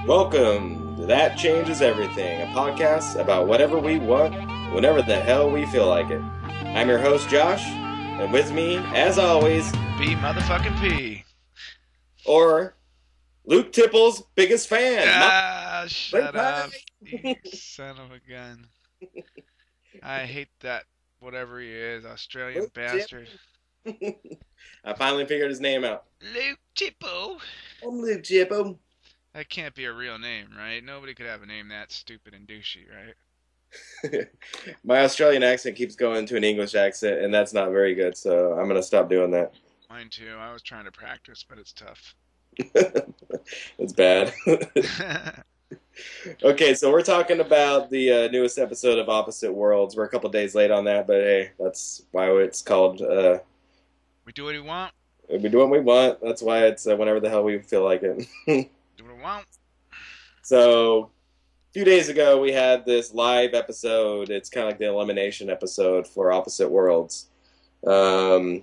Welcome to That Changes Everything, a podcast about whatever we want, whenever the hell we feel like it. I'm your host, Josh, and with me, as always, B motherfucking P. or Luke Tipple's biggest fan. Ah, shut Pie. up, you son of a gun. I hate that, whatever he is, Australian Luke bastard. Tipple. I finally figured his name out. Luke Tippo. I'm Luke Tipple. That can't be a real name, right? Nobody could have a name that stupid and douchey, right? My Australian accent keeps going to an English accent, and that's not very good, so I'm going to stop doing that. Mine too. I was trying to practice, but it's tough. It's bad. Okay, so we're talking about the newest episode of Opposite Worlds. We're a couple days late on that, but hey, that's why it's called. We do what we want. We do what we want. That's why it's whenever the hell we feel like it. Do what we want. So, a few days ago, we had this live episode. It's kind of like the elimination episode for Opposite Worlds. My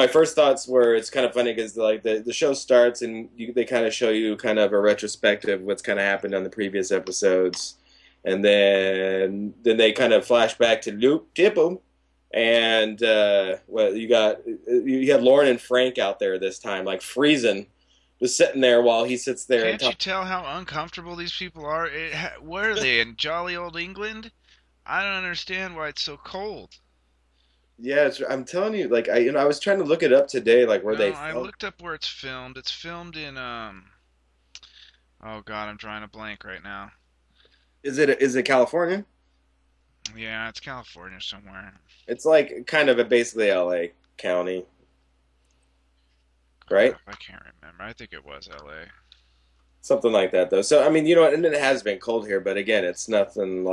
first thoughts were it's kind of funny because like the show starts and they kind of show you kind of a retrospective of what's kind of happened on the previous episodes, and then they kind of flash back to Luke Tipple, and you had Lauren and Frank out there this time, like freezing, just sitting there while he sits there. Can't you tell how uncomfortable these people are? Where are they, in jolly old England? I don't understand why it's so cold. Yeah, I'm telling you, like I was trying to look it up today, like where No, they I filmed. looked up where it's filmed. It's filmed in oh God, I'm drawing a blank right now. Is it California? Yeah, it's California somewhere. It's like kind of a basically LA County, right? Crap, I can't remember. I think it was LA. Something like that, though. So, I mean, and it has been cold here, but again, it's nothing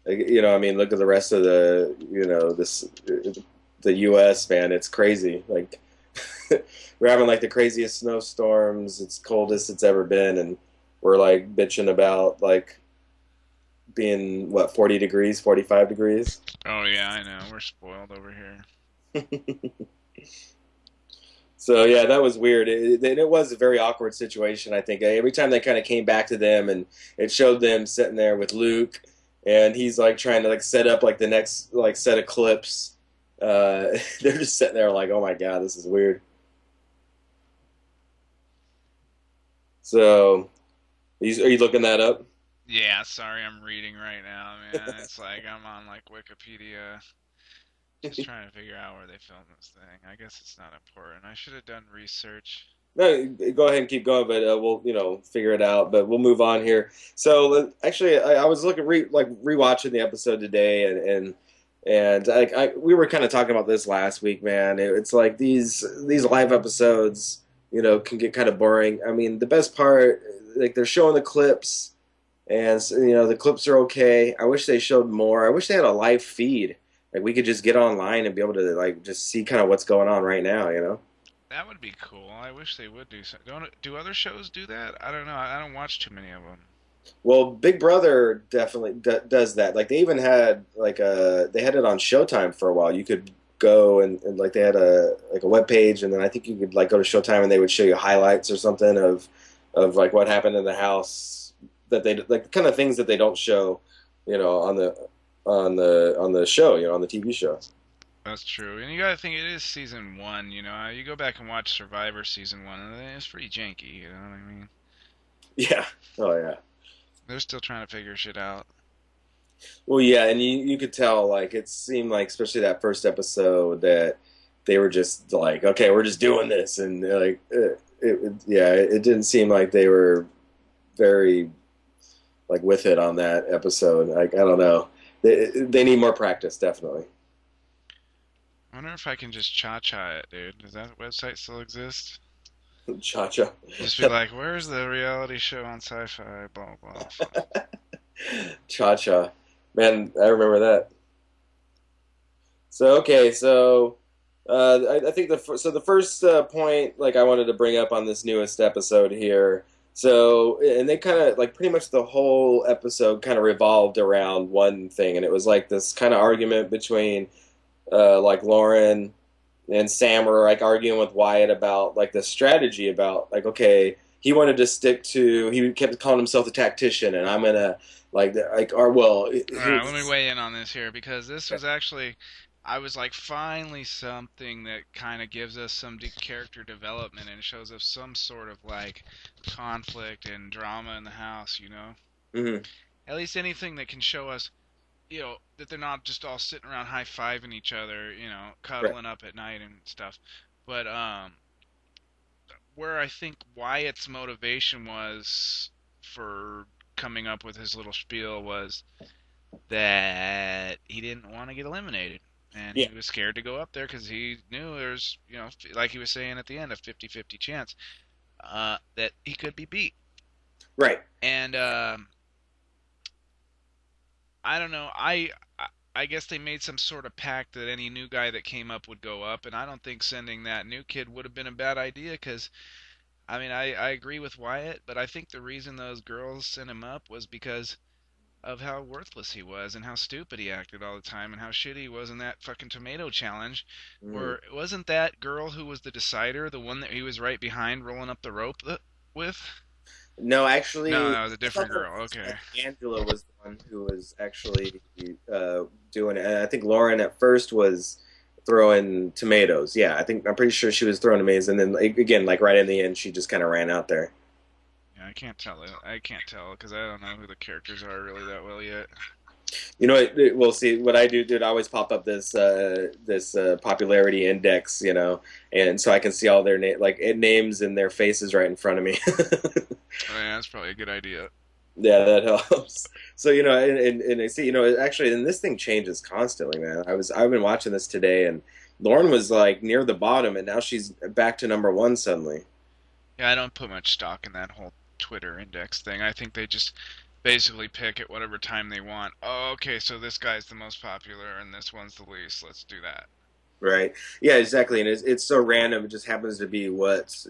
I mean, look at the rest of the U.S., man. It's crazy. Like, we're having like the craziest snowstorms. It's coldest it's ever been, and we're like bitching about like being, 40 degrees, 45 degrees. Oh yeah, I know. We're spoiled over here. So yeah, that was weird. It was a very awkward situation. I think every time they kind of came back to them, and it showed them sitting there with Luke, and he's like trying to like set up like the next like set of clips. They're just sitting there like, oh my god, this is weird. So, are you looking that up? Yeah, sorry, I'm reading right now, man. It's like I'm on like Wikipedia, just trying to figure out where they filmed this thing. I guess it's not important. I should have done research. No, go ahead and keep going, but we'll figure it out. But we'll move on here. So actually, I was looking rewatching the episode today, and we were kind of talking about this last week, man. It's like these live episodes, can get kind of boring. I mean, the best part, like they're showing the clips, and so, the clips are okay. I wish they showed more. I wish they had a live feed. Like we could just get online and be able to like just see kind of what's going on right now. That would be cool. I wish they would do so. Do other shows do that? I don't know. I don't watch too many of them. Well, Big Brother definitely does that. Like they even had they had it on Showtime for a while. You could go and like they had a web page, and then I think you could like go to Showtime and they would show you highlights or something of like what happened in the house, that they like the kind of things that they don't show, on the show, on the TV show. That's true. And you gotta think it is season one, You go back and watch Survivor season one, and it's pretty janky, you know what I mean? Yeah. Oh yeah. They're still trying to figure shit out. Well, yeah, and you could tell, like, it seemed like, especially that first episode, that they were just like, okay, we're just doing this, and like, it didn't seem like they were very like with it on that episode. Like, I don't know, they need more practice, definitely. I wonder if I can just cha-cha it, dude. Does that website still exist? Cha-cha. Just be like, where's the reality show on Sci-Fi? Blah, blah. Cha-cha. Man, I remember that. So, okay, so I think the first point, like, I wanted to bring up on this newest episode here. So, and they kind of, like, pretty much the whole episode kind of revolved around one thing, and it was like this kind of argument between like Lauren and Sam were like arguing with Wyatt about like the strategy about like, okay, he wanted to stick to. He kept calling himself the tactician, and I'm gonna like or well, All right, let me weigh in on this here because this was actually, I was like, finally something that kind of gives us some character development and shows us some sort of like conflict and drama in the house, you know? hmm At least anything that can show us, you know, that they're not just all sitting around high-fiving each other, you know, right. cuddling up at night and stuff. But where I think Wyatt's motivation was for coming up with his little spiel was that he didn't want to get eliminated. And Yeah, he was scared to go up there because he knew there's, you know, like he was saying at the end, a 50-50 chance that he could be beat. right. And I don't know. I guess they made some sort of pact that any new guy that came up would go up, and I don't think sending that new kid would have been a bad idea because I mean I agree with Wyatt, but I think the reason those girls sent him up was because of how worthless he was and how stupid he acted all the time and how shitty he was in that fucking tomato challenge. Mm. Where wasn't that girl who was the decider the one that he was right behind rolling up the rope with? No, No, actually, that was a I thought different that girl. Okay. Angela was the one who was actually doing it. And I think Lauren at first was throwing tomatoes. Yeah, I'm pretty sure she was throwing tomatoes, and then again, like right in the end, she just kind of ran out there. Yeah, I can't tell it. I can't tell because I don't know who the characters are really that well yet. You know, we'll see. What I do, dude, I always pop up this popularity index, you know, and so I can see all their names and their faces right in front of me. Oh, yeah, that's probably a good idea. Yeah, that helps. So, you know, and I see, you know, actually, and this thing changes constantly, man. I've been watching this today, and Lauren was like near the bottom, and now she's back to number one suddenly. Yeah, I don't put much stock in that whole Twitter index thing. I think they just basically pick at whatever time they want. Oh, okay, so this guy's the most popular and this one's the least. Let's do that. Right. Yeah, exactly. And it's so random. It just happens to be what's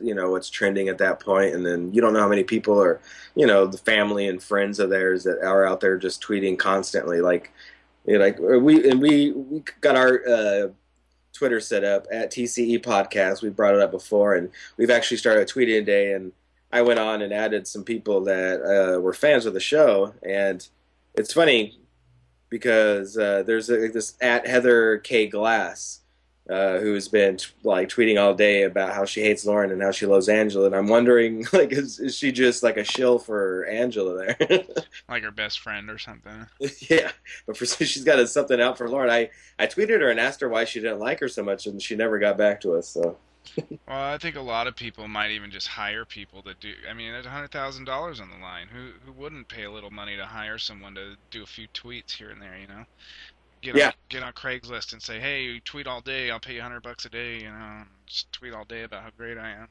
trending at that point, and then you don't know how many people are, you know, the family and friends of theirs that are out there just tweeting constantly. Like, you know, like we got our Twitter set up at TCE podcast. We brought it up before, and we've actually started tweeting today. And I went on and added some people that were fans of the show, and it's funny because there's this at Heather K Glass who's been like tweeting all day about how she hates Lauren and how she loves Angela, and I'm wondering like is she just like a shill for Angela there? Like her best friend or something. Yeah, but she's got something out for Lauren. I tweeted her and asked her why she didn't like her so much, and she never got back to us. So Well, I think a lot of people might even just hire people that do. I mean, there's $100,000 on the line. Who wouldn't pay a little money to hire someone to do a few tweets here and there? You know, yeah, get on Craigslist and say, hey, you tweet all day. I'll pay you $100 a day. You know, just tweet all day about how great I am.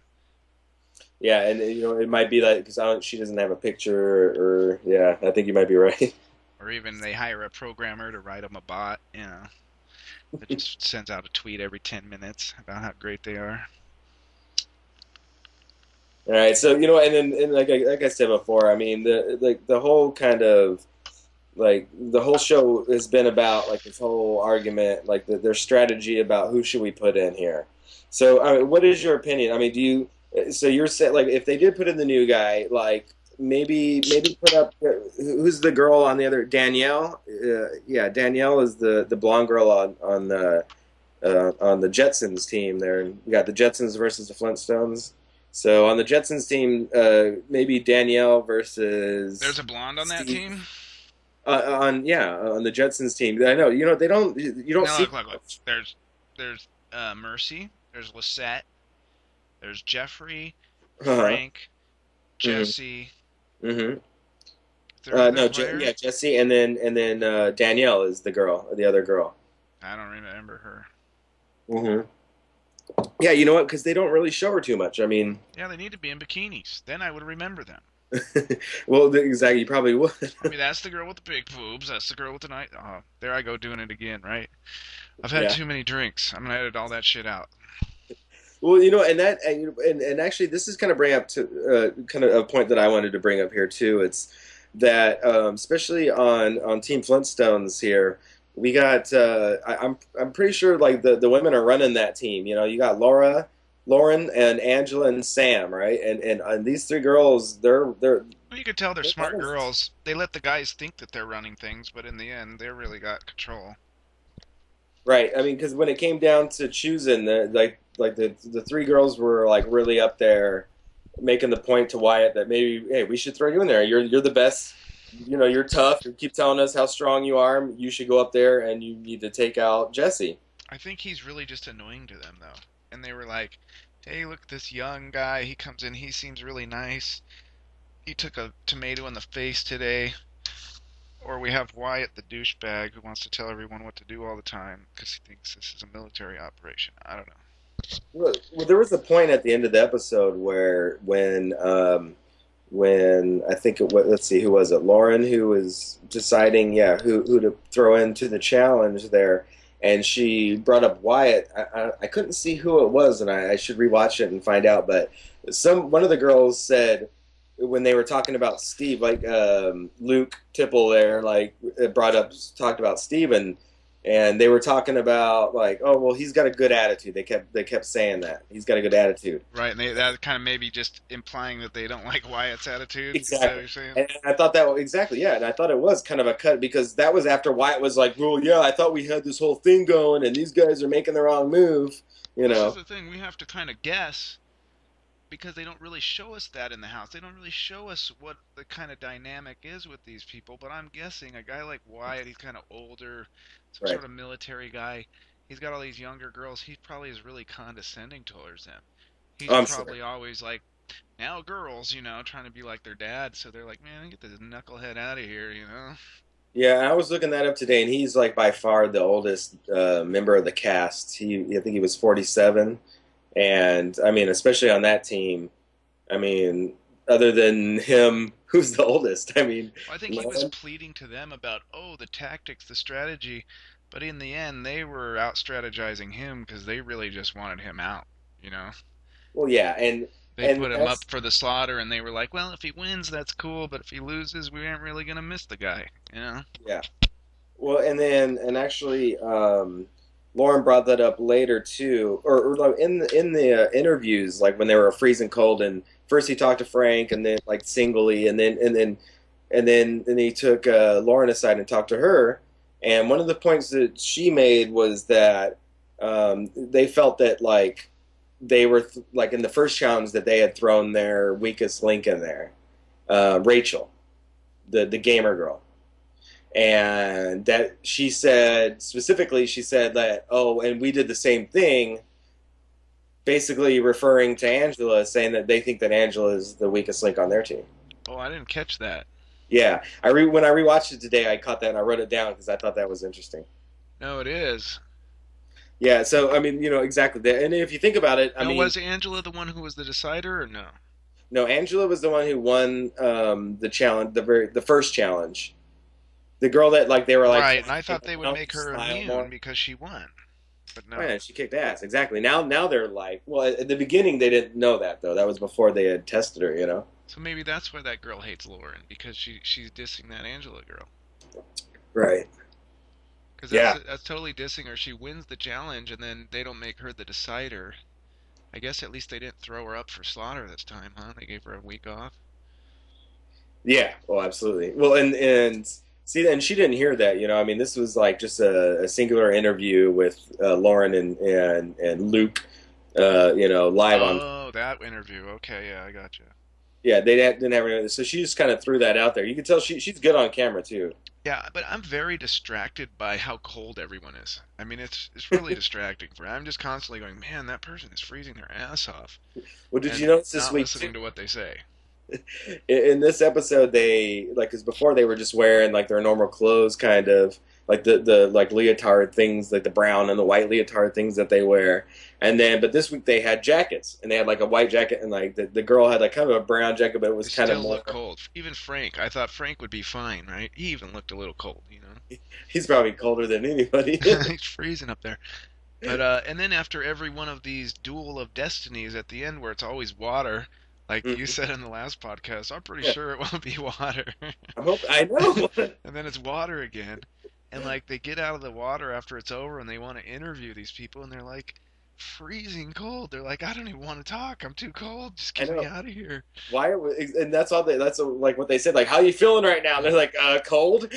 yeah, and you know it might be like because she doesn't have a picture or yeah, I think you might be right. Or even they hire a programmer to write them a bot. You know, that just sends out a tweet every 10 minutes about how great they are. All right, so you know, and then and like I said before, I mean the whole kind of like the whole show has been about like this whole argument, like their strategy about who should we put in here. So, I mean, what is your opinion? I mean, do you? So you're saying like if they did put in the new guy, like maybe put up who's the girl on the other Danielle? Yeah, Danielle is the blonde girl on the Jetsons team. There, and you got the Jetsons versus the Flintstones. So on the Jetsons team, maybe Danielle There's versus a blonde on that Steve. team. On the Jetsons team. I know they don't you don't Now see look. There's Mercy. There's Lisette. There's Jeffrey, uh Frank, hmm Jesse. hmm Is there another no player? yeah, Jesse, and then Danielle is the other girl. I don't remember her. hmm Yeah, you know what? Because they don't really show her too much. I mean, Yeah, they need to be in bikinis. Then I would remember them. well, exactly. You probably would. I mean, that's the girl with the big boobs. That's the girl with the night. Oh, there I go doing it again, right? I've had Yeah. too many drinks. I'm gonna edit all that shit out. Well, you know, and actually, this is kind of bring up to kind of a point that I wanted to bring up here too. It's that especially on Team Flintstones here, we got I'm pretty sure like the women are running that team. You know, you got Laura, Lauren and Angela and Sam, right? And these three girls, Well, you could tell they're they're smart honest. girls. They let the guys think that they're running things, but in the end, they really got control. Right. I mean, because when it came down to choosing, the three girls were like really up there, making the point to Wyatt that maybe, hey, we should throw you in there. You're the best. You know, you're tough. You keep telling us how strong you are. You should go up there and you need to take out Jesse. I think he's really just annoying to them, though. And they were like, hey, look at this young guy. He comes in, he seems really nice. He took a tomato in the face today. Or we have Wyatt, the douchebag, who wants to tell everyone what to do all the time because he thinks this is a military operation. I don't know. Well, there was a point at the end of the episode where when I think it was, let's see, who was it? Lauren, who was deciding, yeah, who to throw into the challenge there, and she brought up Wyatt. I couldn't see who it was, and I should rewatch it and find out. But one of the girls said when they were talking about Steve, like Luke Tipple there, like brought up talked about Steve, and they were talking about like, oh well, he's got a good attitude. They kept saying that he's got a good attitude. Right, and that kind of maybe just implying that they don't like Wyatt's attitude. Is that what Exactly. you're saying? And I thought exactly, yeah. And I thought it was kind of a cut because that was after Wyatt was like, well, yeah, I thought we had this whole thing going and these guys are making the wrong move, you This is know. the thing. We have to kind of guess because they don't really show us that in the house. They don't really show us what the kind of dynamic is with these people. But I'm guessing a guy like Wyatt, he's kind of older, some Right. sort of military guy. He's got all these younger girls. He probably is really condescending towards them. He's I'm sure. probably always like, now girls, trying to be like their dad. So they're like, man, get this knucklehead out of here. Yeah, I was looking that up today, and he's like by far the oldest member of the cast. I think he was 47, and I mean, especially on that team. I mean, other than him, who's the oldest? I mean, Well, I think he was Lauren? pleading to them about, oh, the tactics, the strategy, but in the end, they were out strategizing him because they really just wanted him out. Well, yeah, They and put him up that's for the slaughter, and they were like, well, if he wins, that's cool, but if he loses, we aren't really gonna miss the guy. yeah. Well, and actually, Lauren brought that up later too, or like in the interviews, like when they were freezing cold, and first he talked to Frank, and then like singly, and then he took Lauren aside and talked to her, and one of the points that she made was that they felt that like they were like in the first challenge that they had thrown their weakest link in there, Rachel, the gamer girl, and that she said specifically she said that, oh, and we did the same thing, basically referring to Angela, saying that they think that Angela is the weakest link on their team. Oh, I didn't catch that. Yeah, when I rewatched it today, I caught that and I wrote it down because I thought that was interesting. No, it is. Yeah, so I mean, exactly that. And if you think about it, I Now, mean, was Angela the one who was the decider, or no? no, Angela was the one who won the challenge, the first challenge. The girl that like they were like Right, and I flying thought they would around, make her style immune more. because she won, but Oh, no. yeah, she kicked ass. Exactly. Now they're like, well, at the beginning they didn't know that though. That was before they had tested her, you know. So maybe that's why that girl hates Lauren because she's dissing that Angela girl. Right. Because Yeah. that's totally dissing her. She wins the challenge, and then they don't make her the decider. I guess at least they didn't throw her up for slaughter this time, huh? They gave her a week off. Yeah. Oh, absolutely. Well, and see, and she didn't hear that, you know. I mean, this was like just a singular interview with Lauren and Luke, live on. Oh, that interview. Okay, yeah, I got you. Yeah, didn't have any. So she just kind of threw that out there. You can tell she's good on camera too. Yeah, but I'm very distracted by how cold everyone is. I mean, it's really distracting for me. I'm just constantly going, man, that person is freezing their ass off, Well, did you and notice this not week too? listening to what they say. In this episode they like because before they were just wearing like their normal clothes, kind of like the like leotard things, like the brown and the white leotard things that they wear, and then but this week they had jackets, and they had like a white jacket, and like the girl had like kind of a brown jacket, but it They was kind of still more. look cold. Even Frank, I thought Frank would be fine, right? He even looked a little cold. He's probably colder than anybody. He's freezing up there. But and then after every one of these duel of destinies at the end where it's always water, like you Mhm. said in the last podcast, I'm pretty Yeah, sure it won't be water. I know. And then it's water again. And like they get out of the water after it's over and they want to interview these people and they're like, freezing cold. They're like, I don't even want to talk. I'm too cold. Just I get me know. out of here. Why? And that's all. That's like what they said. Like, how you feeling right now? And they're like, cold.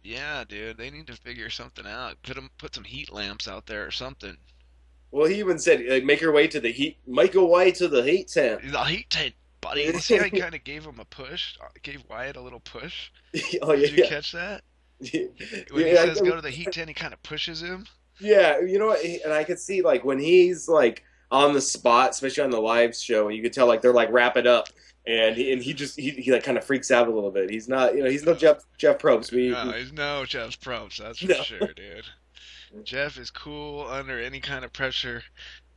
Yeah, dude, they need to figure something out. Put some heat lamps out there or something. Well, he even said, make your way to the heat. Make your way to the heat tent. The heat tent, buddy. You see how he kind of gave him a push? Gave Wyatt a little push? Oh Did you yeah, catch that? yeah, When he yeah. says go to the heat tent, he kind of pushes him. Yeah, you know what? And I could see like when he's like on the spot, especially on the live show, you could tell like they're like wrap it up, and he just he like kind of freaks out a little bit. He's not, he's no Jeff Probst. No, he's no Jeff's props, that's for No, sure, dude. Jeff is cool under any kind of pressure.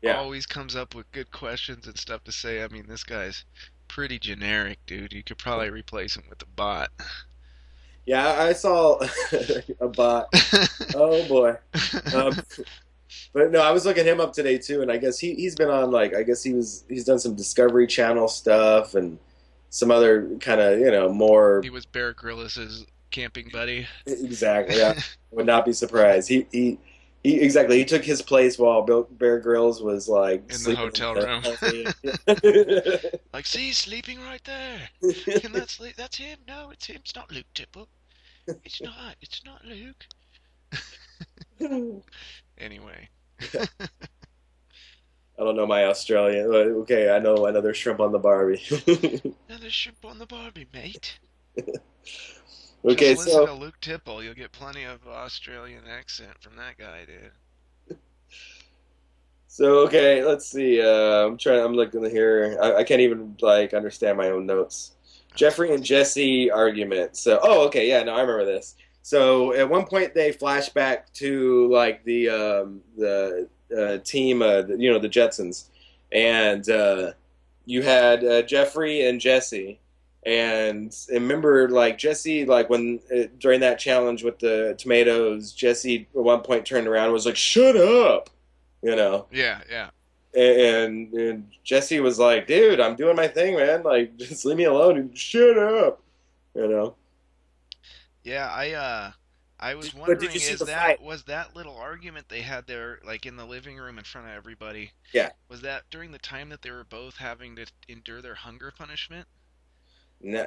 yeah, Always comes up with good questions and stuff to say. I mean, this guy's pretty generic, dude. You could probably replace him with a bot. yeah. I saw a bot. Oh boy. Um, but no, I was looking him up today too, and I guess he's been on like I guess he's done some Discovery Channel stuff and some other kind of more He was Bear Grylls' camping buddy. exactly. Yeah, would not be surprised. He exactly. He took his place while Bear Grylls was like In the sleeping hotel room. in the Like, see, he's sleeping right there. Can that sleep? That's him. No, it's him. It's not Luke Tipple. It's not. It's not Luke. Anyway. I don't know my Australian. Okay, I know another shrimp on the Barbie. Another shrimp on the Barbie, mate. Okay, Just listen so to Luke Tipple. You'll get plenty of Australian accent from that guy, dude. okay, let's see. I'm looking here. I can't even like understand my own notes. Jeffrey and Jesse argument. So, okay, yeah, no, I remember this. So at one point they flash back to like the team, the Jetsons, and you had Jeffrey and Jesse, and remember like Jesse, like when during that challenge with the tomatoes, Jesse at one point turned around and was like, "Shut up," you know. Yeah, yeah. And Jesse was like, "Dude, I'm doing my thing, man. Like, just leave me alone and shut up." You know. Yeah, I was But did you wondering, see is the that fight? was that little argument they had there, like in the living room in front of everybody, Yeah. was that during the time that they were both having to endure their hunger punishment? No,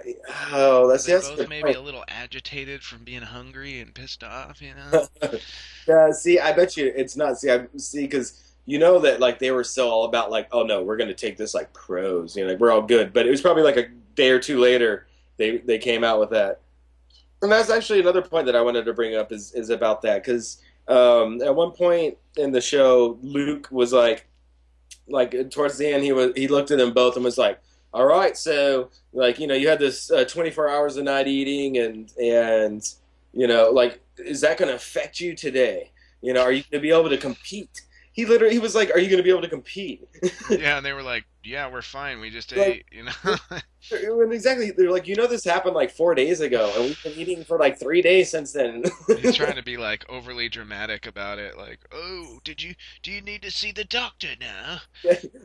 oh, Were they that's a both good maybe point. a little agitated from being hungry and pissed off, you know? Yeah, see, I bet you it's not. See, because you know that like they were so all about like, oh no, we're gonna take this like pros, like we're all good. But it was probably like a day or two later they came out with that. And that's actually another point that I wanted to bring up is about that because at one point in the show, Luke was like towards the end he looked at them both and was like, all right, so like you had this 24 hours a night eating and like is that going to affect you today? Are you going to be able to compete? He was like, are you going to be able to compete? Yeah, and they were like, "Yeah, we're fine. We just Like, ate," you know? and exactly, they're like, this happened like 4 days ago and we've been eating for like 3 days since then. He's trying to be like overly dramatic about it, like, "Oh, do you need to see the doctor now?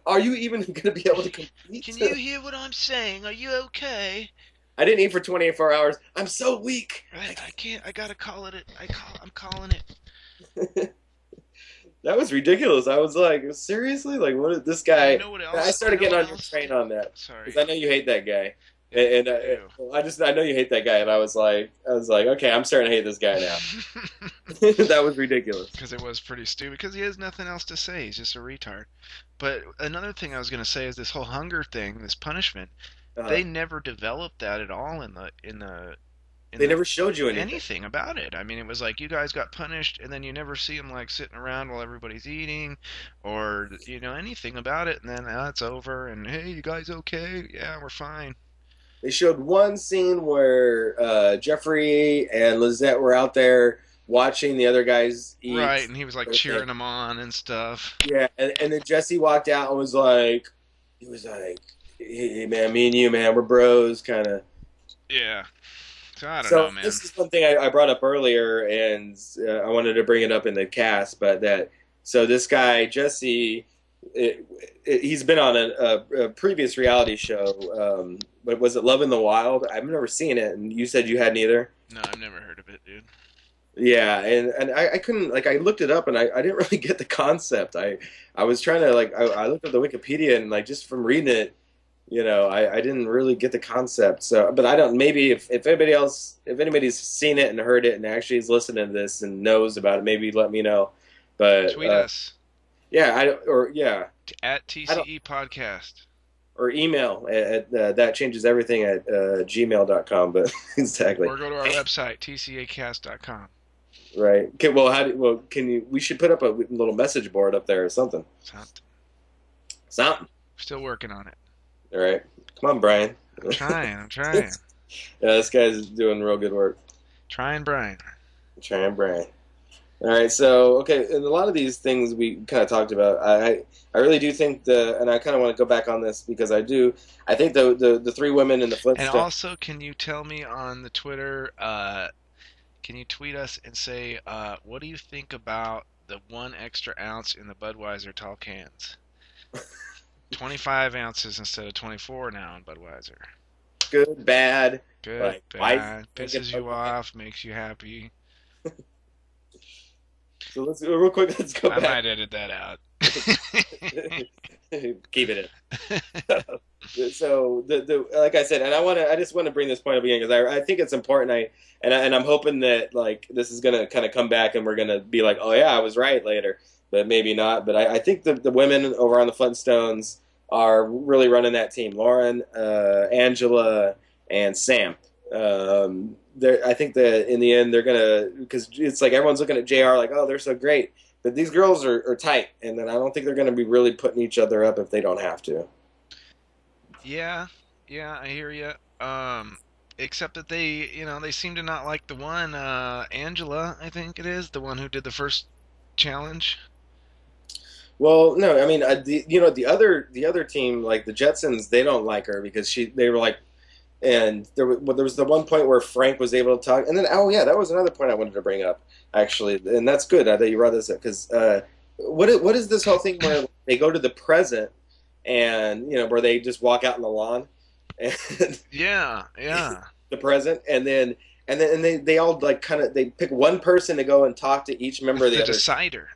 Are you even going to be able to compete? Can you hear what I'm saying? Are you okay?" I didn't eat for 24 hours. I'm so weak. I can't. I gotta call it. I'm calling it. That was ridiculous. I was like, seriously? Like, what is this And you guy? know what I else? You started know getting what on your else? train on that because Sorry. I know you hate that guy, Yeah, and I do. I know you hate that guy, and I was like, okay, I'm starting to hate this guy now. That was ridiculous. Because it was pretty stupid. Because he has nothing else to say. He's just a retard. But another thing I was gonna say is this whole hunger thing, this punishment. Uh, They never developed that at all in they the never showed you anything. anything about it. I mean, it was like you guys got punished, and then you never see them like sitting around while everybody's eating, or anything about it. And then it's over, and hey, you guys okay? Yeah, we're fine. They showed one scene where Jeffrey and Lizette were out there watching the other guys eat. Right, and he was like cheering them on and stuff. Yeah, and then Jesse walked out and he was like, hey man, me and you, man, we're bros, kind of. Yeah. So I don't So know, man. this is one thing I brought up earlier, and I wanted to bring it up in the cast, but this guy Jesse, he's been on a previous reality show. But was it Love in the Wild? I've never seen it, and you said you hadn't either. No, I've never heard of it, dude. Yeah, and I couldn't like I looked it up and I didn't really get the concept. I was trying to like I looked up the Wikipedia and like just from reading it, I didn't really get the concept. So, but I don't. Maybe if anybody else, if anybody's seen it and heard it and actually is listening to this and knows about it, maybe let me know. But Tweet us yeah, I or yeah, at I don't TCE Podcast. or email at that changes everything at gmail.com. But exactly. Or go to our website, tcacast.com. Right. Okay, well, can you, we should put up a little message board up there or something. Something. Something. Still working on it. All right. Come on, Brian. I'm trying. I'm Yeah, trying. this guy's doing real good work. Trying, Brian. Trying, Brian. All right. So, okay, and a lot of these things we kind of talked about. I really do think and I kind of want to go back on this because I think the three women in the And Flintstones. also, can you tell me on the Twitter, can you tweet us and say, what do you think about the 1 extra ounce in the Budweiser tall cans? 25 ounces instead of 24 now in Budweiser. Good, bad, Good, like why you bad, drinking pisses you Budweiser. off, makes you happy. So let's real quick. Let's go I back. might edit that out. Keep it in. So the like I said, and I just want to bring this point up again because I think it's important. I'm hoping that like this is gonna kind of come back and we're gonna be like, oh yeah, I was right later, but maybe not. But I think the women over on the Flintstones are really running that team. Lauren, Angela, and Sam. I think that in the end they're gonna because it's like everyone's looking at JR like, oh, they're so great. But these girls are tight, and then I don't think they're going to be really putting each other up if they don't have to. Yeah, yeah, I hear you. Except that they seem to not like the one, Angela, I think it is, the one who did the first challenge. Well, no, I mean, the other team, like the Jetsons, they don't like her because they were like, and there was the one point where Frank was able to talk, and then oh yeah, that was another point I wanted to bring up actually, and that's good that you brought this up because what is this whole thing where they go to the present and where they just walk out in the lawn and Yeah, yeah. the present and they all like kind of they pick one person to go and talk to each member It's of the the other. decider.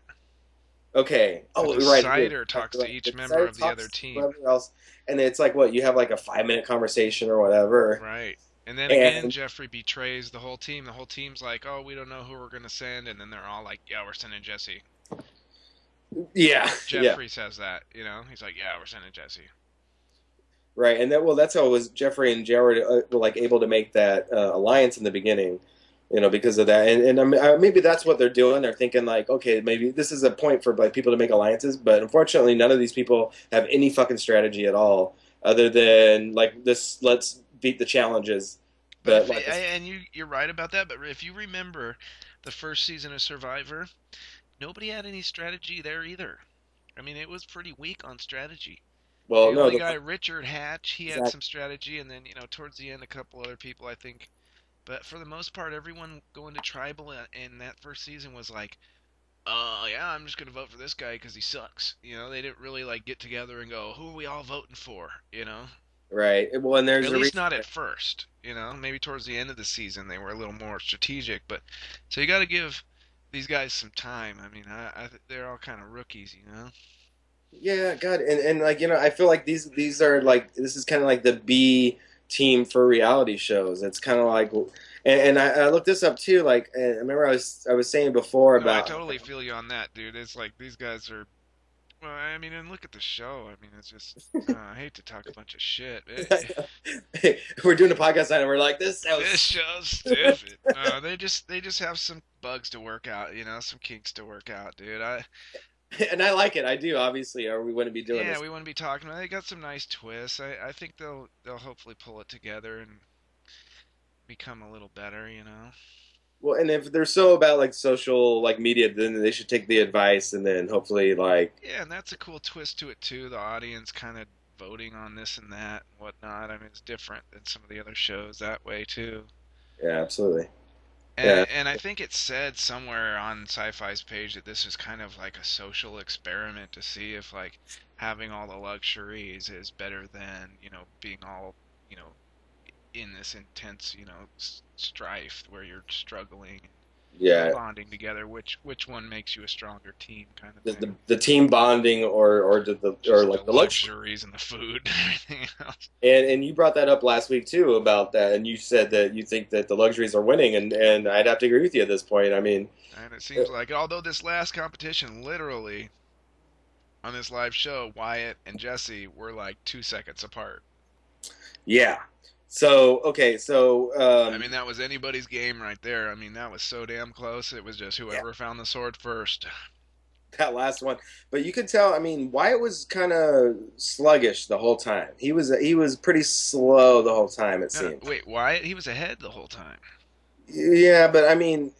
Okay. The Oh, right. It is. decider talks Right. to each The member designer of the other talks to team. whoever else, and it's like what you have like a 5 minute conversation or whatever, Right. And then again, and Jeffrey betrays the whole team. The whole team's like, "Oh, we don't know who we're gonna send," and then they're all like, "Yeah, we're sending Jesse." yeah, yeah, Jeffrey says that, he's like, "Yeah, we're sending Jesse." right, and that's how it was. Jeffrey and Jared were like able to make that alliance in the beginning, because of that, and maybe that's what they're doing. They're thinking like, okay, maybe this is a point for like people to make alliances, but unfortunately, none of these people have any fucking strategy at all, other than like this. Let's beat the challenges, But but if like, and you're right about that. But if you remember the first season of Survivor, nobody had any strategy there either. I mean, it was pretty weak on strategy. well, The no, only guy, Richard Hatch, he had some exactly. strategy, and then towards the end, a couple other people, I think. But for the most part, everyone going to tribal in that first season was like, yeah, I'm just gonna vote for this guy because he sucks. They didn't really like get together and go, who are we all voting for? Right. Well, and there's At a least reason. not at first. Maybe towards the end of the season they were a little more strategic. But so you got to give these guys some time. I mean, they're all kind of rookies. Yeah, God, and like I feel like these are like this is kind of like the B team for reality shows. It's kind of like, and I looked this up too. Like, and I remember I was saying before No, I about totally feel you on that, dude. It's like these guys are. Well, I mean, and look at the show. I mean, it's just. I hate to talk a bunch of shit. we're doing a podcast and we're like this This sounds, show's stupid. No, they just have some bugs to work out. Some kinks to work out, dude. and I like it. I do obviously, or we wouldn't be doing Yeah, this. we wouldn't be talking about. They got some nice twists. I think they'll hopefully pull it together and become a little better. Well, and if they're so about like social like media, then they should take the advice and then hopefully like Yeah, and that's a cool twist to it too. The audience kind of voting on this and that and whatnot. I mean, it's different than some of the other shows that way too. yeah, absolutely. Yeah. And I think it said somewhere on Sci-Fi's page that this is kind of like a social experiment to see if like having all the luxuries is better than being all in this intense strife where you're struggling. Yeah, bonding together. Which one makes you a stronger team, kind of the, thing. the, the team bonding or Just the like the luxury. luxuries and the food and everything else. And you brought that up last week too about that, and you said that you think that the luxuries are winning, and I'd have to agree with you at this point. I mean, And it seems like, although this last competition, literally on this live show, Wyatt and Jesse were like 2 seconds apart. yeah. So okay, so I mean, that was anybody's game right there. I mean, that was so damn close. It was just yeah, whoever found the sword first. that last one. But you could tell. I mean, Wyatt was kind of sluggish the whole time. He was pretty slow the whole time. It No, no, seemed. wait, Wyatt? He was ahead the whole time. Yeah, but I mean,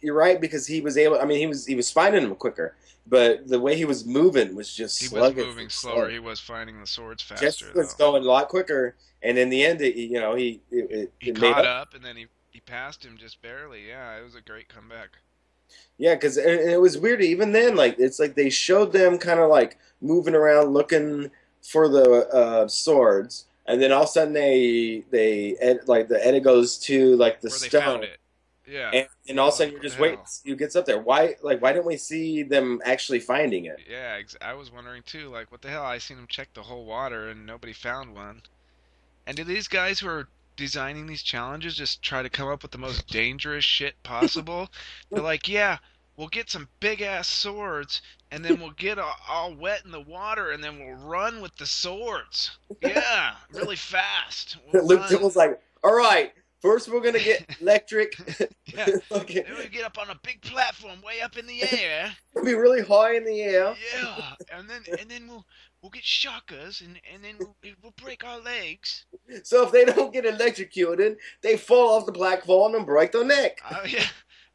you're right because he was able. I mean, he was finding them quicker, but the way he was moving was just He was sluggish moving and slower. slow. He was finding the swords Jesse faster, was though. going a lot quicker, and in the end, he He it made caught up. up, and then he passed him just barely. Yeah, it was a great comeback. Yeah, because and it was weird. Even then, like it's like they showed them kind of like moving around looking for the swords, and then all of a sudden like the edit goes to like the Where they found stone, it. Yeah. and all of a sudden Like, you're what the just waiting hell? to see who gets up there. Why didn't we see them actually finding it? Yeah, I was wondering too, like, what the hell? I seen him check the whole water, and nobody found one. And do these guys who are designing these challenges just try to come up with the most dangerous shit possible? They're like, yeah, we'll get some big ass swords, and then we'll get all wet in the water, and then we'll run with the swords. Yeah, really fast. We'll Luke run. Tibble's like, all right, first we're gonna get electric. Yeah. Okay, Then we get up on a big platform way up in the air. it'll be really high in the air. Yeah, and then we'll get shockers, and then we'll break our legs. So if they don't get electrocuted, they fall off the platform and break their neck. Yeah.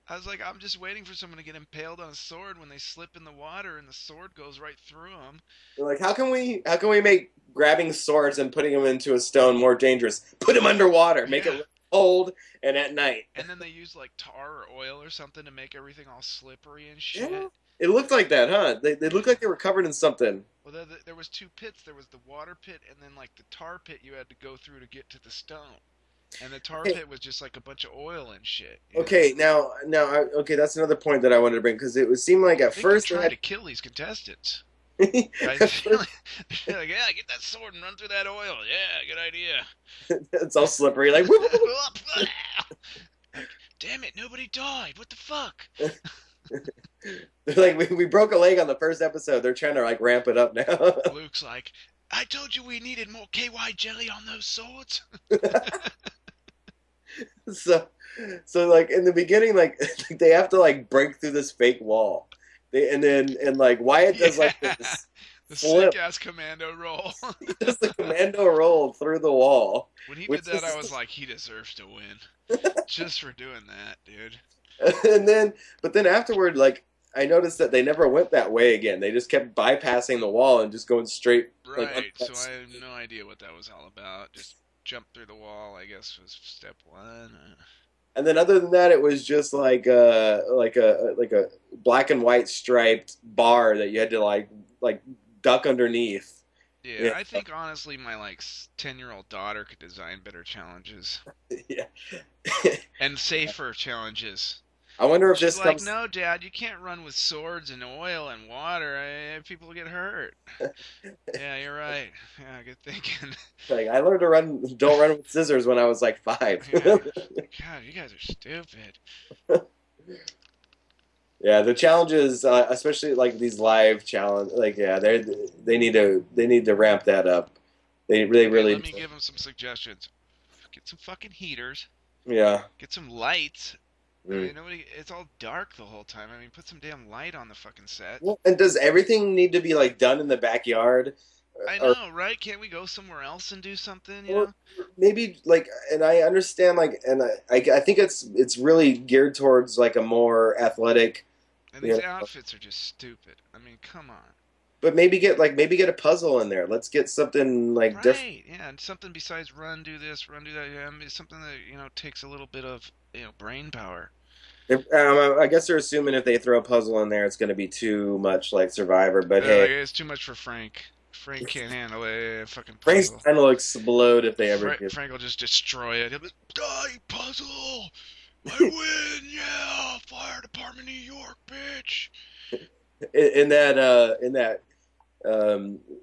I was like, I'm just waiting for someone to get impaled on a sword when they slip in the water and the sword goes right through them. They're like, how can we make grabbing swords and putting them into a stone more dangerous? Put them underwater, make Yeah. it cold and at night. And then they use like tar or oil or something to make everything all slippery and Yeah, shit. it looked like that, huh? They looked Yeah. like they were covered in something. Well, there was two pits. There was the water pit and then like the tar pit you had to go through to get to the stone. And the tar Okay, pit was just like a bunch of oil and shit, you know. okay, okay, that's another point that I wanted to bring because it would seem like I at think they're first they trying had. to kill these contestants. Right? At first, They're like, yeah, get that sword and run through that oil. Yeah, good idea. it's all slippery, like whoop, whoop, Like, damn it, nobody died. What the fuck? whoop. They're like we broke a leg on the first episode. They're trying to like ramp it up now. Luke's like, I told you we needed more KY jelly on those swords. so so like in the beginning, like they have to like break through this fake wall. And like Wyatt does Yeah, like this the flip. sick ass commando roll. He does the commando roll through the wall, When he did which that, I is was like, he deserves to win just for doing that, dude. and then but then afterward, like I noticed that they never went that way again. They just kept bypassing the wall and just going straight like under Right. So that. I have no idea what that was all about. Just jump through the wall, I guess, was step one. And then other than that, it was just like a black and white striped bar that you had to like duck underneath. Yeah, Yeah, I think honestly, my like 10-year-old daughter could design better challenges yeah. and safer challenges. I wonder if She's this like, comes. no, Dad, you can't run with swords and oil and water. People get hurt. Yeah, you're right. Yeah, good thinking. Like I learned to don't run with scissors when I was like 5. Yeah. God, you guys are stupid. Yeah, the challenges, especially like these live challenge, like yeah, they need to ramp that up. They Okay, really let me do. give them some suggestions. Get some fucking heaters. Yeah. Get some lights. I Mm. mean, it's all dark the whole time. I mean, put some damn light on the fucking set. Well, and does everything need to be like done in the backyard, I or know, right? Can't we go somewhere else and do something, you or know? maybe like? And I understand like, and I think it's really geared towards like a more athletic, And you these know. outfits are just stupid. I mean, come on. But maybe get a puzzle in there. Let's get something like different. Right, yeah, and something besides run, do this, run, do that. Yeah, I mean, something that, takes a little bit of, brain power. I guess they're assuming if they throw a puzzle in there, it's going to be too much like Survivor. But Like, hey, it's too much for Frank. Frank can't handle a fucking Frank's puzzle. kind of explode if they ever do. Frank will just destroy it. He'll be, die, puzzle! I win, yeah, fire department New York, bitch. In that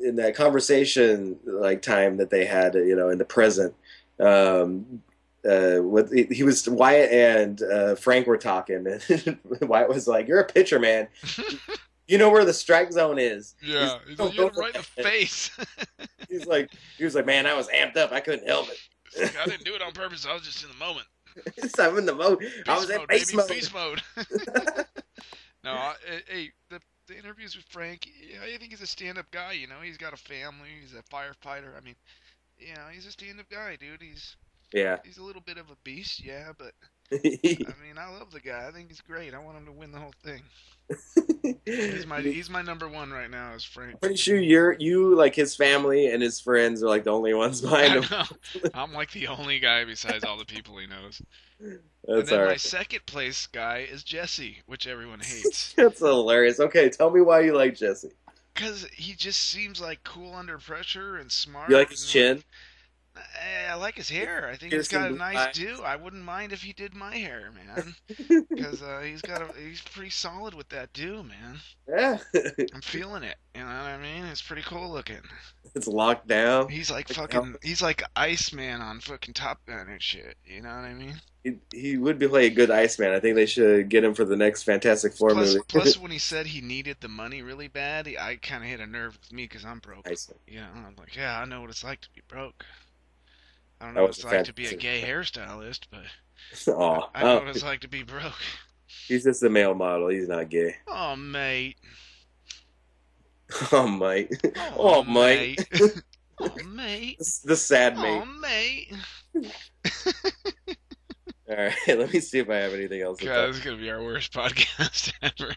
in that conversation like time that they had, in the present, um, with he was Wyatt and Frank were talking, and Wyatt was like, "You're a pitcher, man. You know where the strike zone is." He's Yeah, he's like, like, you hit "Don't him go right in for the that." face. He's like, "Man, I was amped up. I couldn't help It's like, I didn't do it on purpose. I was just in the moment. it. I'm in the mode. I was Beast in mode, base baby, mode." beast mode. No, hey, the interviews with Frank, yeah, I think he's a stand-up guy. You know, he's got a family. He's a firefighter. I mean, you know, he's a stand-up guy, dude. Yeah. He's a little bit of a beast, yeah, but I mean, I love the guy. I think he's great. I want him to win the whole thing. He's my number one right now. Is Frank. Pretty sure you like his family and his friends are like the only ones behind I him. know. I'm like the only guy besides all the people he knows. And That's then all my right. second place guy is Jesse, which everyone hates. That's hilarious. Okay, tell me why you like Jesse. Because he just seems like cool under pressure and You like smart his and like chin? I like his hair. I think he's Piercing got a blue nice do. eyes. I wouldn't mind if he did my hair, man. Because he's pretty solid with that do, man. Yeah, I'm feeling it. You know what I mean? It's pretty cool looking. it's locked down. Like the helmet. He's like Iceman on fucking Top Gun and shit. You know what I mean? He would be play a good Iceman. I think they should get him for the next Fantastic Four movie. Plus, when he said he needed the money really bad, I kind of hit a nerve with me because I'm broke. Iceman. You know, I'm like, yeah, I know what it's like to be broke. I don't know That what was it's a like to be a fantastic. gay hairstylist, but Aw, I know what it's like to be broke. he's just a male model. He's not gay. Oh, mate. Oh, mate. Oh, Oh, mate. mate. Oh, mate. The sad Oh, mate. mate. All right, let me see if I have anything else to God, talk. this is gonna be our worst podcast ever.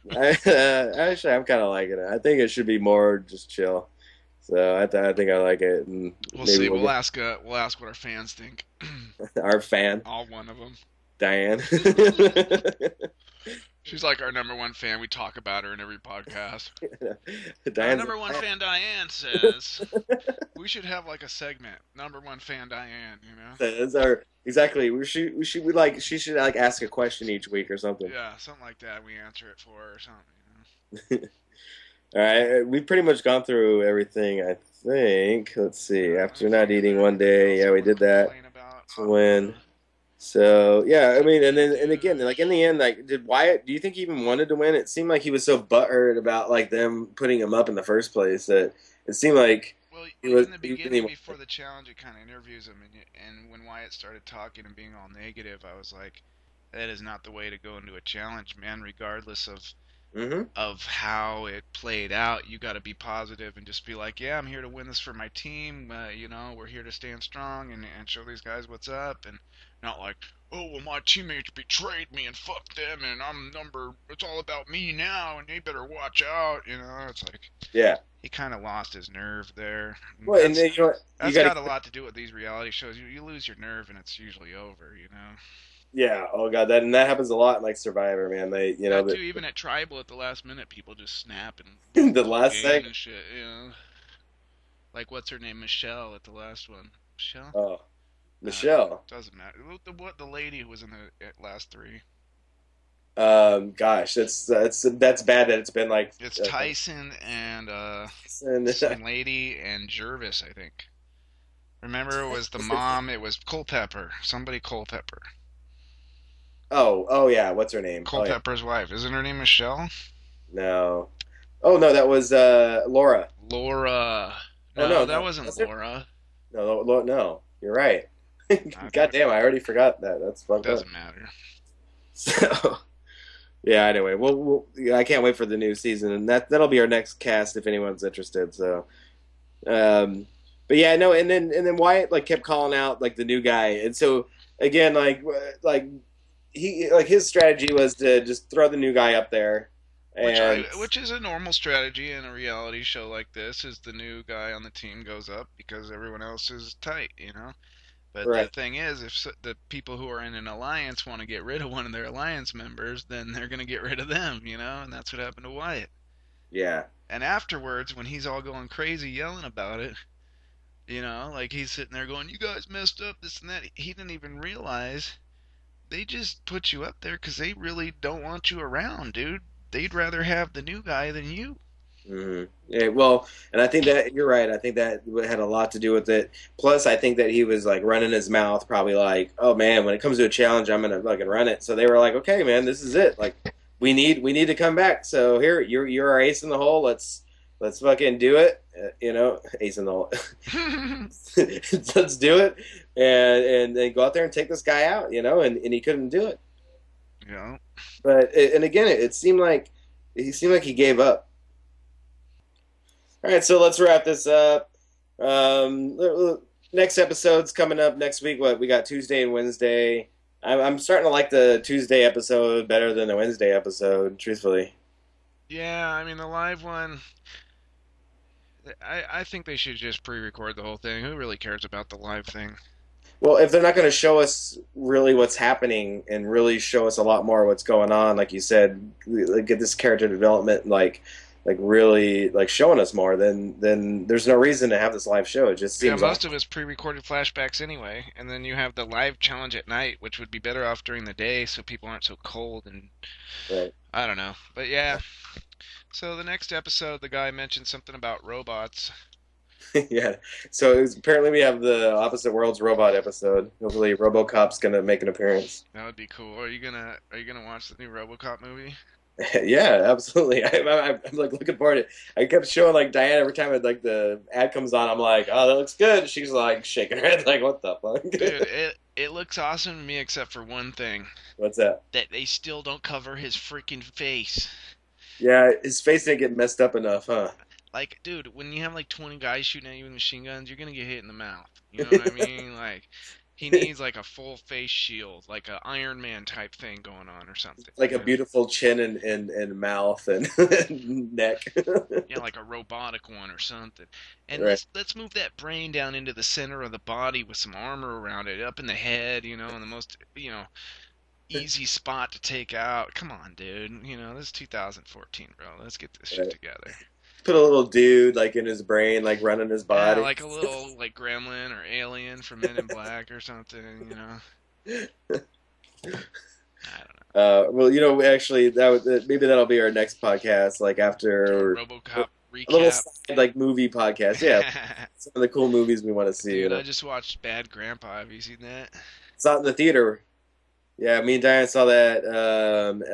Actually, I'm kind of liking it. I think it should be more just chill. So I think I like it, and We'll maybe see. we'll We'll ask what our fans think. get our fan All one of them. Diane. She's like our number one fan. We talk about her in every podcast. Our Diane's number one a fan Diane says we should have like a segment. Number one fan Diane, you know? That's our exactly. We like she should like ask a question each week or something. Yeah, something like that. We answer it for her or something, you know? All right, we've pretty much gone through everything. I think. Let's see. After not eating one day, yeah, we did that. About. To win. So yeah, I mean, and again, like in the end, like did Wyatt? Do you think he even wanted to win? It seemed like he was so butthurt about like them putting him up in the first place that it seemed like Well, he was. in the He didn't beginning, even, before the challenge, it kind of interviews him, and when Wyatt started talking and being all negative, I was like, that is not the way to go into a challenge, man. Regardless mm-hmm. of how it played out, you got to be positive and just be like, yeah, I'm here to win this for my team. You know, we're here to stand strong and show these guys what's up, and not like, oh, well, my teammates betrayed me and fuck them, and it's all about me now, and they better watch out. You know, it's like Yeah. he kind of lost his nerve there. Well, and then you know what? You That's got got a to. lot to do with these reality shows. You lose your nerve and it's usually over, you know. Yeah. Oh god, that happens a lot in like Survivor, man. They, That too, even at Tribal at the last minute, people just snap and lose the the whole last game segment. and shit, you know. Like what's her name, Michelle at the last one. Michelle? Oh, Michelle. Doesn't matter. The lady who was in the last three. Gosh, that's bad that it's been like. It's Tyson and And, some lady and Jervis, I think. Remember, it was the mom. It was Culpepper. Somebody Culpepper. oh yeah, what's her name? Oh yeah, Culpepper's wife. Isn't her name Michelle? no. Oh no, that was Laura. Laura. Oh No, no, that no, wasn't was it? Laura. No, no, you're right. Okay. God damn, I already forgot that. That's fucked up. Doesn't matter. So yeah, anyway, yeah, I can't wait for the new season, and that'll be our next cast if anyone's interested. So, um, but yeah, no, and then Wyatt like kept calling out like the new guy, and so again, like he like his strategy was to just throw the new guy up there, and Which is a normal strategy in a reality show like this. Is the new guy on the team goes up because everyone else is tight, you know. But the right, thing is, if the people who are in an alliance want to get rid of one of their alliance members, then they're going to get rid of them, you know? And that's what happened to Wyatt. yeah, And afterwards, when he's all going crazy yelling about it, you know, like he's sitting there going, you guys messed up, this and that, he didn't even realize they just put you up there because they really don't want you around, dude. They'd rather have the new guy than you. Yeah, well, and I think that you're right. I think that had a lot to do with it. Plus, I think that he was like running his mouth, probably like, "Oh man, when it comes to a challenge, I'm gonna fucking run it." So they were like, "Okay, man, this is it. Like, we need to come back. So here, you're our ace in the hole. Let's fucking do it. Ace in the hole. Let's do it, and go out there and take this guy out. And he couldn't do it. Yeah. But and again, it seemed like he gave up. All right, so let's wrap this up. Next episode's coming up next week. What we got Tuesday and Wednesday. I'm starting to like the Tuesday episode better than the Wednesday episode, truthfully. Yeah, I mean the live one. I think they should just pre-record the whole thing. Who really cares about the live thing? Well, if they're not going to show us really what's happening and really show us a lot more what's going on, like you said, like, get this character development, like really like showing us more, then there's no reason to have this live show. It just Yeah, seems most like of it's pre-recorded flashbacks anyway, and then you have the live challenge at night, which would be better off during the day so people aren't so cold and right. I don't know. But yeah. So the next episode, the guy mentioned something about robots. Yeah. So apparently we have the Opposite Worlds robot episode. Hopefully RoboCop's gonna make an appearance. That would be cool. Are you gonna watch the new RoboCop movie? Yeah, absolutely. I'm like looking forward to it. I kept showing like Diane every time like the ad comes on. I'm like, oh, that looks good. She's like shaking her head like, what the fuck? Dude, it looks awesome to me except for one thing. What's that? That they still don't cover his freaking face. Yeah, his face didn't get messed up enough, huh? Like, dude, when you have like 20 guys shooting at you with machine guns, you're gonna get hit in the mouth. You know what I mean? Like, he needs like a full face shield, like a Iron Man type thing going on or something. Like You a know? beautiful chin and mouth and neck. Yeah, like a robotic one or something. And Right. let's move that brain down into the center of the body with some armor around it, up in the head, in the most, easy spot to take out. Come on, dude. This is 2014, bro. Let's get this shit Right. together. Put a little dude like in his brain, like running his Yeah, body. like a little like gremlin or alien from Men in Black or something. I don't know. Well, actually, maybe that'll be our next podcast, like after RoboCop a little recap. side, like movie podcast. Yeah, some of the cool movies we want to see. Dude, I just watched Bad Grandpa. Have you seen that? Saw it in the theater. Yeah, me and Diane saw that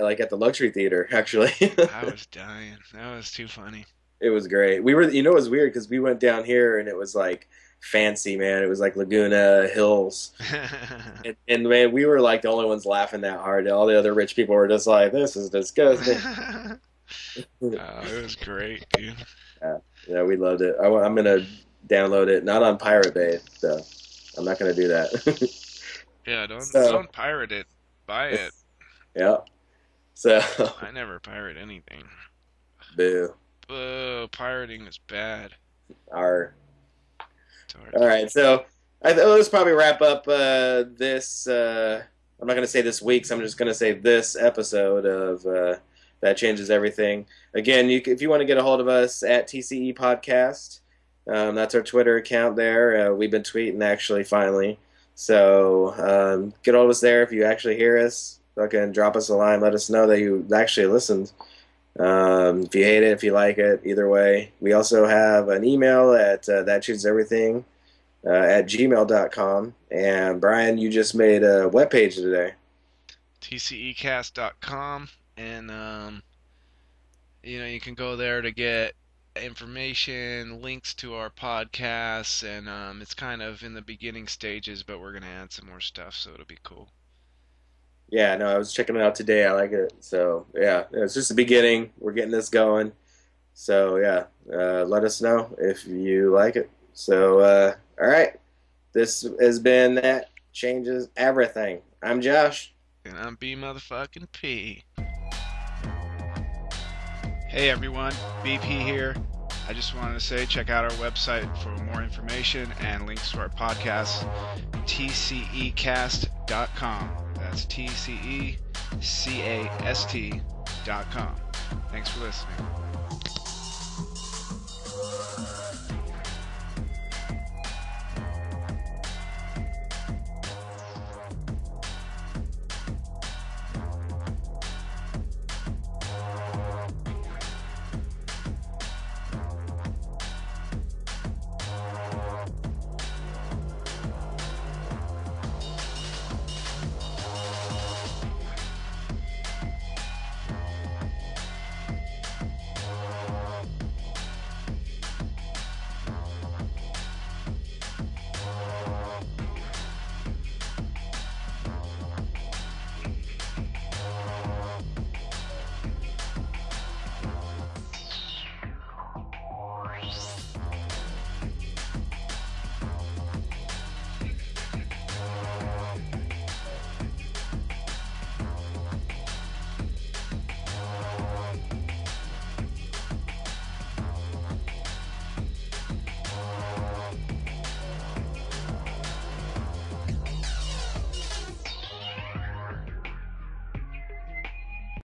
like at the luxury theater. Actually, I was dying. That was too funny. it was great. We were, it was weird because we went down here and it was like fancy, man. It was like Laguna Hills, and man, we were like the only ones laughing that hard. All the other rich people were just like, "This is disgusting." It was great, dude. Yeah, we loved it. I'm gonna download it, not on Pirate Bay, so I'm not gonna do that. Yeah, don't So, don't pirate it. Buy it. yeah. So, I never pirate anything. boo. Pirating is bad. Our. It's hard All right. So, let's probably wrap up this. I'm not gonna say this week's. I'm just gonna say this episode of That Changes Everything. Again, if you want to get a hold of us at TCE Podcast, that's our Twitter account there. We've been tweeting actually finally. So get hold of us there if you actually hear us. Fucking drop us a line. Let us know that you actually listened. If you hate it, if you like it, either way. We also have an email at thatchooseverything at gmail.com. And Brian, you just made a webpage today. TCEcast.com, and you can go there to get information, links to our podcasts, and it's kind of in the beginning stages, but we're gonna add some more stuff, so it'll be cool. Yeah, no, I was checking it out today. I like it. So, yeah, it's just the beginning. We're getting this going. So, yeah, let us know if you like it. So, all right. This has been That Changes Everything. I'm Josh. And I'm B motherfucking P. Hey everyone, BP here. I just wanted to say check out our website for more information and links to our podcast, tcecast.com. That's tcecast.com. Thanks for listening.